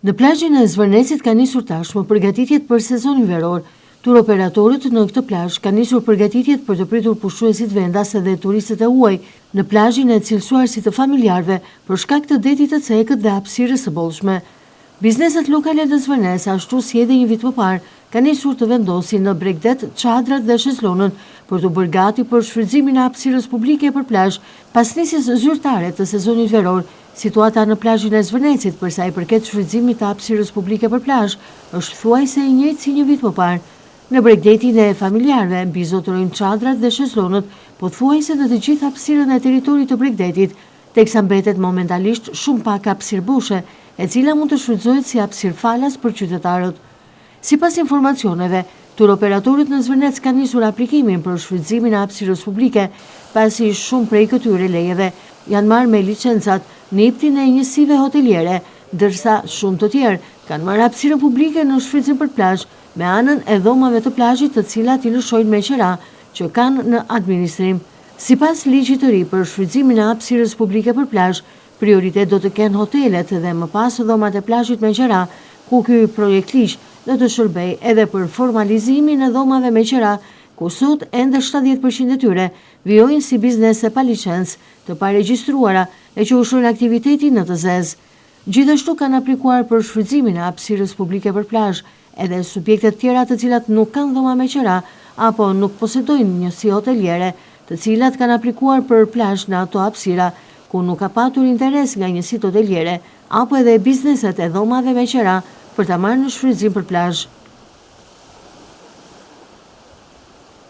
Në plazhin e Zvërnesit ka nisur tashmë përgatitjet për sezonin veror. Turoperatorët në këtë plazh kanë nisur përgatitjet për të pritur pushuesit vendas dhe turistët e huaj në plazhin e cilësuar si të familjarëve për shkak të detit të cekët dhe hapësirës së bollshme. Bizneset lokale të Zvërnes, ashtu si edhe një vit më parë, kanë nisur të vendosin në bregdet, çadrat dhe shezlonën për të bërë gati për shfrytëzimin e hapësirës publike për plazh pas nisjes zyrtare të sezonit veror. Situata në plazhin e Zvërnesit për sa i përket shfrytëzimit të hapësirës publike për plazh është thuajse e njëjtë si një vit më parë. Në bregdetin e familjarëve mbizotërojnë çadrat dhe shezlonët, po thuajse në të gjithë hapësirën e territorit të bregdetit, teksa mbetet momentalisht shumë pak hapësirë bushe, e cila mund të shfrytëzohet si hapësirë falas për qytetarët. Sipas informacioneve, turoperatorët në Zvërnec kanë nisur aplikimin për shfrytëzimin e hapësirës publike, pasi shumë prej këtyre lejeve janë marrë me licencat në IPTIN e njësive hoteliere, ndërsa shumë të tjerë kanë marrë hapësirën publike në shfrytëzim për plazh me anën e dhomave të plazhit, të cilat i lëshojnë me qera që kanë në administrim. Sipas ligjit të ri për shfrytëzimin e hapësirës publike për plazh, prioritet do të kenë hotelet dhe më pas dhomat e plazhit me qera, ku ky projekt ligj do të shërbej edhe për formalizimin e dhomave me qera, ku sot ende 70% e tyre vijojnë si biznese pa licencë të paregjistruara e që ushrojnë aktivitetin në të zezë. Gjithashtu kanë aplikuar për shfrytëzimin e hapësirës publike për plazh edhe subjektet tjera të cilat nuk kanë dhoma me qera apo nuk posedojnë njësi hoteliere, të cilat kanë aplikuar për plazh në ato hapësira ku nuk ka patur interes nga njësitë hoteliere apo edhe bizneset e dhomave me qera për ta marrë në shfrytëzim për plazh.